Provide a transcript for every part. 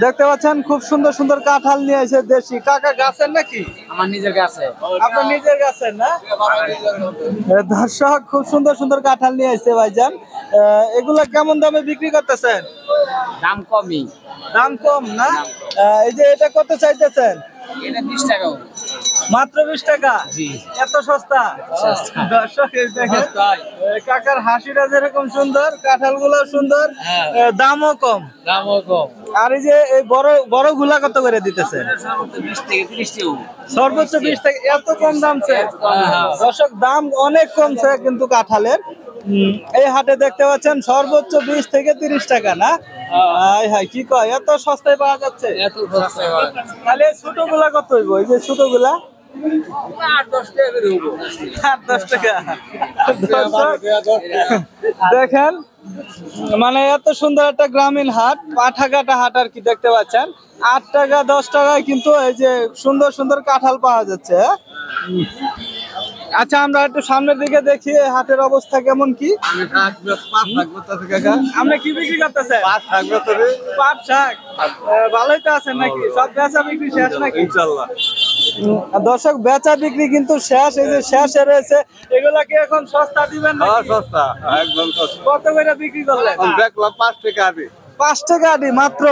দেখতে পাচ্ছেন খুব সুন্দর সুন্দর কাঁঠাল নিয়ে এসে দেশি। কাকা গাছের নাকি? আমার নিজের গাছে। আপনার নিজের গাছের না? দর্শক খুব সুন্দর সুন্দর কাঁঠাল নিয়ে এসেছে ভাইজান। এগুলা কেমন দামে বিক্রি করতেছেন? দাম কমই। দাম কম না? এই যে এটা কত চাইতেছেন? এটা 20 টাকা। মাত্র 20 টাকা? জি। এত সস্তা? দর্শক এই দেখেন কাকার হাসিটা যেরকম সুন্দর, কাঁঠাল গুলো সুন্দর, দামও কম। দামও কম। আর এই যে এই বড় বড় গুলা কত করে দিতেছে? 20 থেকে 30 টাকা। সর্বোচ্চ 20 টাকা। এত কম দামছে? দর্শক দাম অনেক কমছে কিন্তু কাঁঠালের। এই হাটে দেখতে পাচ্ছেন সর্বোচ্চ 20 থেকে 30 টাকা না? হাই হাই কি কয়, এত সস্তায় পাওয়া যাচ্ছে? এত সস্তায় হয়। তাহলে ছোট গুলা কত হইব? এই যে ছোট গুলা 8-10 টাকা করে হবো। 8-10 টাকা। দেখেন মানে এত সুন্দর একটা গ্রামীণ হাট, পাঠাঘাটা হাট আর কি দেখতে পাচ্ছেন। 8 টাকা 10 টাকায় কিন্তু এই যে সুন্দর সুন্দর কাঁঠাল পাওয়া যাচ্ছে। আচ্ছা আমরা একটু সামনের দিকে দেখি হাটের অবস্থা কেমন কি। আপনি কি বিক্রি করতেছেন? পাট শাক। ভালোই তো আছেন নাকি? সব বেচা বিক্রি শেষ নাকি? ইনশাআল্লাহ। দর্শক বেচা বিক্রি কিন্তু শেষ। এই যে শেষে রয়েছে এগুলা কি এখন সস্তা দিবেন নাকি? সস্তা একদম সস্তা। কত করে বিক্রি করলেন? দেখলাম 5 টাকা আদি। 5 টাকা আদি মাত্র?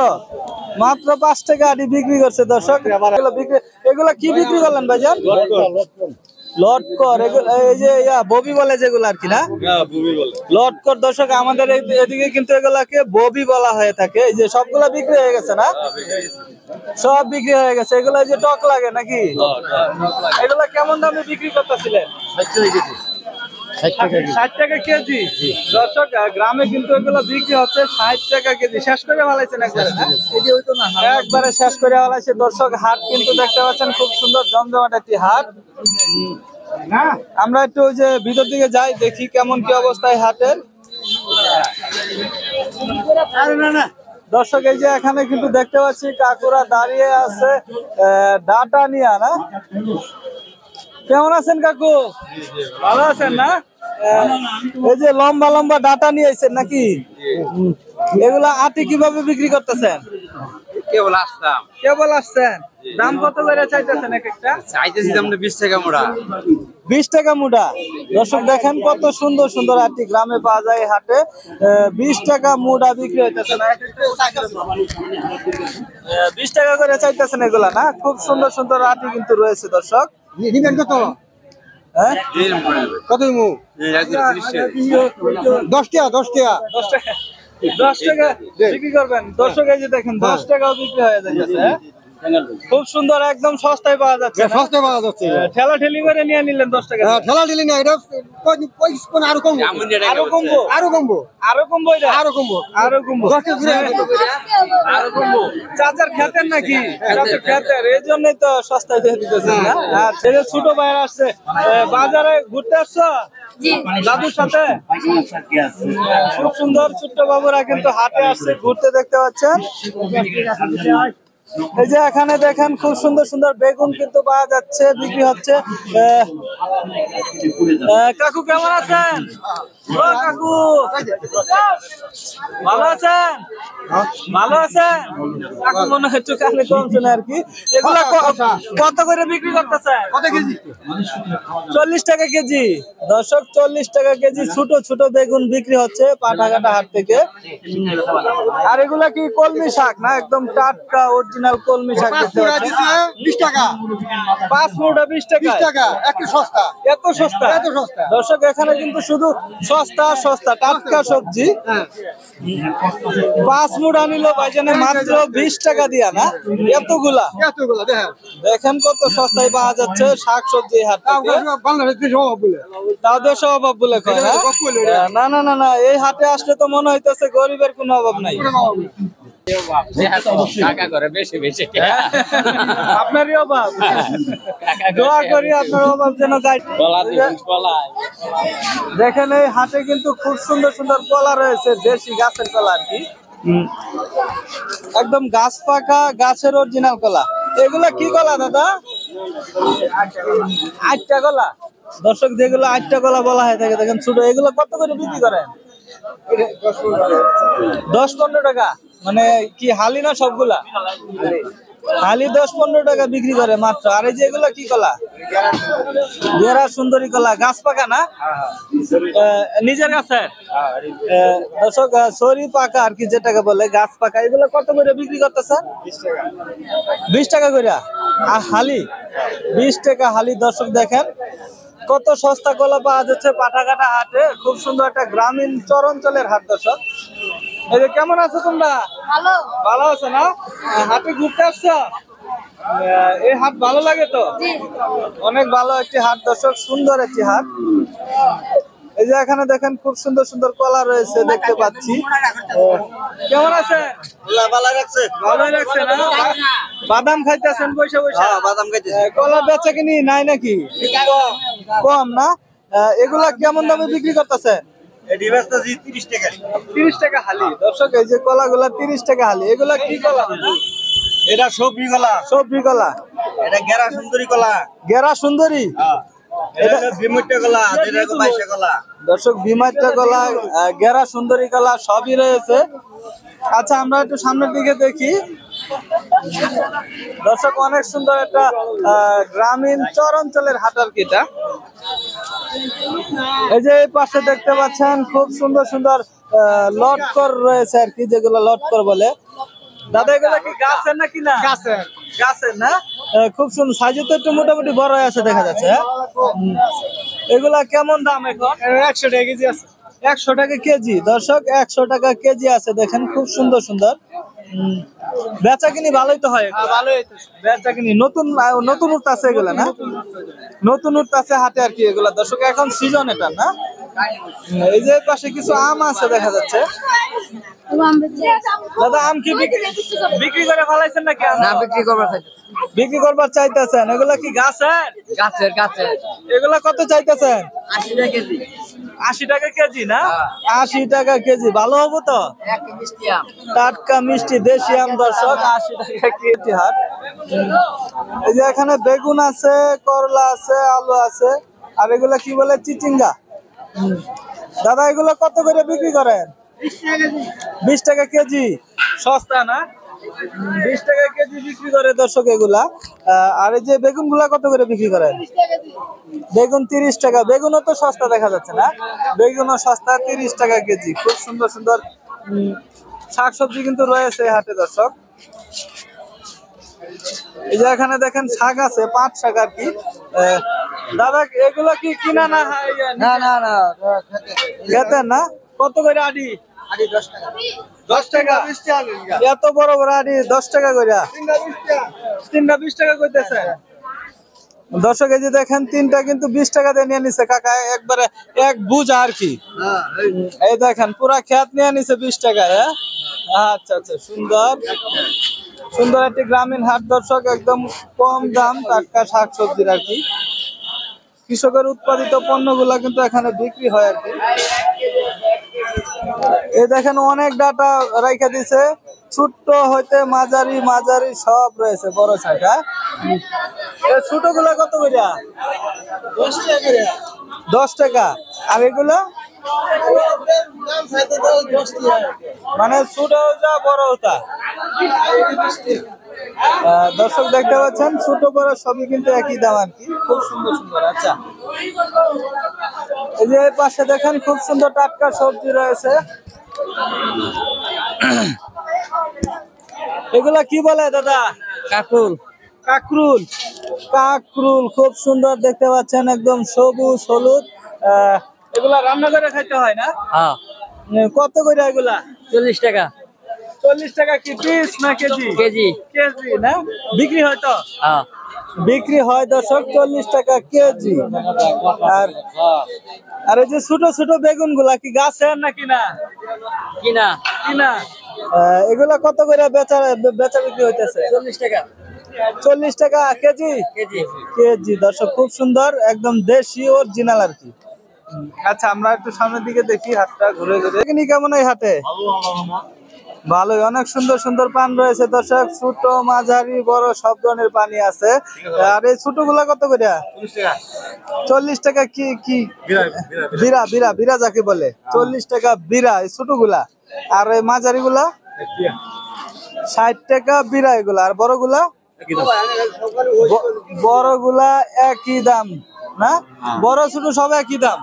মাত্র 5 টাকা আদি বিক্রি করছে দর্শক। এগুলা কি বিক্রি করলেন ভাইজান? লটকর। এই যে ববি বলে যেগুলো আর কি না? লটকর। দর্শক আমাদের এদিকে কিন্তু এগুলাকে ববি বলা হয়ে থাকে। এই যে সবগুলা বিক্রি হয়ে গেছে না? সব বিক্রি হয়ে গেছে। এগুলা যে টক লাগে নাকি? এগুলা কেমন দামে বিক্রি করতেছিলেন? 60 টাকা কেজি। দর্শক গ্রামে কিন্তু এগুলো বিক্রি হচ্ছে 60 টাকা কেজি। শেষ করে ফেলাইছেন একবারে? একবারে শেষ করে ফেলাইছে। দর্শক হাট কিন্তু দেখতে পাচ্ছেন খুব সুন্দর জমজমাট একটি হাট। আমরা একটু ওই যে ভিতর দিকে যাই, দেখি কেমন কি অবস্থায় হাটের। দর্শক এই যে এখানে কিন্তু দেখতে পাচ্ছি কাকুরা দাঁড়িয়ে আছে ডাটা নিয়ে না? কেমন আছেন কাকু? ভালো আছেন না? এই যে লম্বা লম্বা ডাটা নিয়ে আইছেন নাকি? এগুলা আটি কিভাবে বিক্রি করতেছেন? কেবল আসছেন। দাম কত করে চাইতেছেন এক একটা? চাইতেছি আমরা 20 টাকা মোড়া। 20 টাকা মুঠা। দর্শক দেখেন কত সুন্দর সুন্দর আটি গ্রামে পাওয়া যায় হাটে। 20 টাকা মুঠা বিক্রি হইতেছে না? 20 টাকা করে চাইতেছেন এগুলা না? খুব সুন্দর সুন্দর আটি কিন্তু রয়েছে দর্শক। কত? হ্যাঁ কত মু? 10 টাকা 10 টাকা 10 টাকা 10 টাকা বিক্রি করবেন। দর্শক এই যে দেখেন 10 টাকাও বিক্রি হয়ে যাচ্ছে। খুব সুন্দর একদম সস্তায় পাওয়া যাচ্ছে। সস্তায় পাওয়া যাচ্ছে। ঠেলা ঠেলি করে নিয়ে নিলেন 10 টাকা। ঠেলা ঠেলি না, এটা আরো কমবো। আরো কমবো? আরো কমবো। আরো কমবো? এটা আরো কমবো? আরো কমবো। 10 টাকা আরো কমবো। চাচার খেতের নাকি? চাচার খেতের, এই জন্যই তো সস্তায় দিয়ে দিতেছেন না? আচ্ছা এই যে ছোট ভাইরা আসছে বাজারে ঘুরতে আসছো দাদুর সাথে? খুব সুন্দর ছোট্ট বাবুরা কিন্তু হাটে আসছে ঘুরতে, দেখতে পাচ্ছেন। এই যে এখানে দেখেন খুব সুন্দর সুন্দর বেগুন কিন্তু পাওয়া যাচ্ছে, বিক্রি হচ্ছে। কাকু কেমন আছেন? ও কাকু ভালো আছেন? ভালো আছেন? কাকু মনে হচ্ছে কানে কমছে না আর কি। এগুলা কত করে বিক্রি করতেছেন? কত কেজি? 40 টাকা কেজি। দর্শক 40 টাকা কেজি ছোট ছোট বেগুন বিক্রি হচ্ছে পাঠাঘাটা হাট থেকে। আর এগুলা কি কলমি শাক না? একদম টাটকা অরিজিনাল কলমি শাক দেখতে পাচ্ছেন। 20 টাকা 5 মুঠা 20 টাকা। 20 টাকা একটু সস্তা। এত সস্তা? এত সস্তা। দর্শক এখানে কিন্তু শুধু সস্তা সস্তা টাটকা সবজি। 5 মুঠা নিল ভাইজানে মাত্র 20 টাকা দিয়া না? এতগুলা দেখেন কত সস্তায় পাওয়া যাচ্ছে শাক সবজি হাট থেকে। তাও দেশের অভাব বলে কয় না? না না না, এই হাটে আসলে তো মনে হইতেছে গরিবের কোনো অভাব নাই। আপনারই অভাব। দোয়া করি আপনার অভাব যেন দেখেন এই হাটে কিন্তু খুব সুন্দর সুন্দর কলা রয়েছে, দেশি গাছের কলা আর কি। একদম গাছ পাকা গাছের অরিজিনাল কলা। এগুলা কি কলা দাদা? আটটা কলা। দর্শক যেগুলো আটটা কলা বলা হয় থাকে দেখেন ছোট, এগুলো কত করে বিক্রি করেন? 10-15 টাকা। মানে কি হালি না সবগুলা? হালি 10-15 টাকা বিক্রি করে মাত্র। আর এই যে এগুলা কি কলা? গেরা সুন্দরী কলা, গাছ পাকা না? নিজের গাছে? দর্শক সরি পাকা আর কি যেটাকে বলে গাছ পাকা, এগুলো কত করে বিক্রি করতেছে? 20 টাকা করে। আর হালি 20 টাকা হালি। দর্শক দেখেন কত সস্তা কলা পাওয়া যাচ্ছে পাঠাঘাটা হাটে। খুব সুন্দর একটা গ্রামীণ চরাঞ্চলের হাট। দর্শক এই যে কেমন আছো তোমরা? ভালো। ভালো আছো না? হাটে ঘুরতে আসছো? এই হাট ভালো লাগে তো? অনেক ভালো একটি হাট দর্শক, সুন্দর একটি হাট। এই যে এখানে দেখেন খুব সুন্দর সুন্দর কলা রয়েছে দেখতে পাচ্ছি। কেমন আছেন? ভালো রাখছে। ভালোই লাগছে না? বাদাম খাইতেছেন বসে বসে? বাদাম খাইতে কলা বেচা কিনি নাই নাকি? কম না? এগুলা কেমন দামে বিক্রি করতেছে? 30 টাকা। 30 টাকা হালি। দর্শক এই যে কলাগুলা 30 টাকা হালি। এগুলা কি কলা? এটা সবজি কলা, সবজি কলা। এটা গেরা সুন্দরী কলা, গেরা সুন্দরী। এটা বিমুট্টা কলা, এটা বাইশা কলা। দর্শক বিমাইটা কলা, গেরা সুন্দরী কলা সবই রয়েছে। আচ্ছা আমরা একটু সামনের দিকে দেখি। দর্শক অনেক সুন্দর একটা গ্রামীণ চরাঞ্চলের হাট আর কি এটা। এই যে এই পাশে দেখতে পাচ্ছেন খুব সুন্দর সুন্দর লটকর রয়েছে আর কি, যেগুলো লটকর বলে। দাদা এগুলো কি গাছের নাকি না? গাছের। গাছের না? খুব সুন্দর, সাইজে তো একটু মোটামুটি বড় হয়ে আছে দেখা যাচ্ছে। এগুলা কেমন দাম এখন? 100 টাকা কেজি আছে। 100 টাকা কেজি। দর্শক 100 টাকা কেজি আছে দেখেন, খুব সুন্দর সুন্দর। বেচা কিনি ভালোই তো হয়? ভালোই। বেচা কিনি নতুন নতুন উঠতে আছে এগুলা না? নতুন উঠতে আছে হাটে আর কি এগুলা। দর্শক এখন সিজন এটা না? এই যে পাশে কিছু আম আছে দেখা যাচ্ছে। দাদা আম কি বিক্রি করে ফেলাইছেন নাকি? না বিক্রি করবার চাইতেছি। বিক্রি করবার চাইতেছেন? এগুলা কি গাছের? গাছের গাছের এগুলা কত চাইতেছেন? 80 টাকা কেজি। 80 টাকা কেজি না? 80 টাকা কেজি। ভালো হবো তো? এক মিষ্টি আম। টাটকা মিষ্টি দেশি আম। দর্শক 80 টাকা কেজি হাট। এই যে এখানে বেগুন আছে, করলা আছে, আলু আছে। আর এগুলা কি বলে? চিচিঙ্গা। দাদা এগুলো কত করে বিক্রি করেন? 20 টাকা কেজি। সস্তা না? 20 টাকা কেজি বিক্রি করে দর্শক এগুলা। আর এই যে বেগুন গুলা কত করে বিক্রি করেন? বেগুন 30 টাকা। বেগুনও তো সস্তা দেখা যাচ্ছে না? বেগুনও সস্তা, 30 টাকা কেজি। খুব সুন্দর সুন্দর শাকসবজি কিন্তু রয়েছে হাটে দর্শক। এই যে এখানে দেখেন শাক আছে, পাট শাক আর কি। দাদা এগুলা কি কিনা না? না না না খেতেন না? কত করে আডি? 10 টাকা। 10 টাকা। 20 টাকা। এত বড় বড় আডি 10 টাকা করে? 3টা 20 টাকা কইতেছে। দর্শক এই যে দেখেন 3টা কিন্তু 20 টাকা দিয়ে নিয়ে নিছে কাকা, একবারে এক বুঝা আর কি। এই দেখেন পুরা খেত নিয়ে নিছে 20 টাকায়। আচ্ছা আচ্ছা, সুন্দর সুন্দর একটি গ্রামীণ হাট দর্শক, একদম কম দাম টাটকা শাকসবজির আর কি। কৃষকের উৎপাদিত পণ্যগুলা কিন্তু এখানে বিক্রি হয় আর কি। এই দেখেন অনেক ডাটা রাইখা দিছে, ছোট্ট হইতে মাঝারি মাঝারি সব রয়েছে, বড় সাইজ। এই ছোট গুলা কত করিয়া? 10 টাকা করে। 10 টাকা। আর এগুলা দাম চাইতে 10 টাকা। মানে ছোট যা বড় হতা। দর্শক দেখতে পাচ্ছেন ছোট বড় সবই কিন্তু একই দাম আর কি। খুব সুন্দর সুন্দর। আচ্ছা এই যে পাশে দেখেন খুব সুন্দর টাটকা সবজি রয়েছে। এগুলা কি বলে দাদা? কাকুল। কাকরুল। কাকরুল খুব সুন্দর দেখতে পাচ্ছেন, একদম সবুজ হলুদ। এগুলা রান্না করে খাইতে হয় না? হ্যাঁ। কত করে এগুলা? 40 টাকা 40 টাকা কি পিস না কেজি? কেজি। কেজি না? বিক্রি হয় তো? হ্যাঁ। বিক্রি হয় দর্শক 40 টাকা কেজি। আর আর এই যে ছোট ছোট বেগুন গুলা কি গাছের নাকি না? কিনা। কিনা। এগুলা কত করে বেচা বেচা বিক্রি হইতেছে? 40 টাকা 40 টাকা কেজি। কেজি। কেজি। দর্শক খুব সুন্দর, একদম দেশি অরিজিনাল আর কি। আচ্ছা আমরা একটু সামনের দিকে দেখি হাটটা ঘুরে ঘুরে। এখানে কেমন এই হাটে? ভালোই, অনেক সুন্দর সুন্দর পান রয়েছে দর্শক, ছোট মাঝারি বড় সব ধরনের পানি আছে। আর এই ছোট গুলা কত করে? 40 টাকা। কি কি বিরা? বিরা বিরা যাকে বলে 40 টাকা বিরা এই ছোট গুলা। আর এই মাঝারি গুলা 60 টাকা বিরা এগুলা। আর বড়গুলা? বড়গুলা একই দাম না? বড় ছোট সব একই দাম।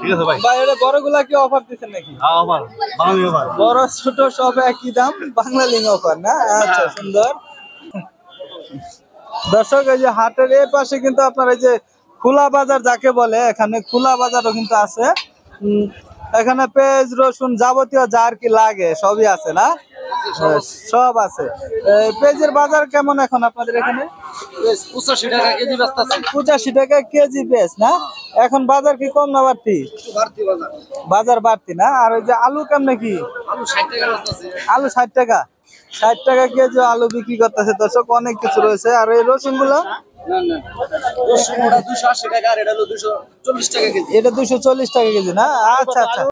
ঠিক আছে ভাই। ভাই এটা বড়গুলা কি অফার দিচ্ছেন নাকি? হ্যাঁ আবার বাঙালি আবার। বড় ছোট সব একই দাম, বাংলালিং অফার না? আচ্ছা সুন্দর। দর্শক এই যে হাটের এই পাশে কিন্তু আপনার এই যে খোলা বাজার যাকে বলে, এখানে খোলা বাজারও কিন্তু আছে। এখানে পেঁয়াজ রসুন যাবতীয় যা আর কি লাগে সবই আছে না? সব আছে। পেঁয়াজের বাজার কেমন এখন আপনাদের এখানে? 85 টাকা কেজি বেচতাছে। 85 টাকা কেজি পেঁয়াজ না? এখন বাজার কি কম না বাড়তি? বাজার বাড়তি না? আর ওই যে আলু কেমনে কি? আলু 60 টাকা বেচতাছে। আলু 60 টাকা, 60 টাকা কেজি আলু বিক্রি করতেছে দর্শক। অনেক কিছু রয়েছে। আর এই রসুন গুলো? না না, রসুন ওটা 280 টাকা আর এটা হলো 240 টাকা কেজি। এটা 240 টাকা কেজি না? আচ্ছা আচ্ছা।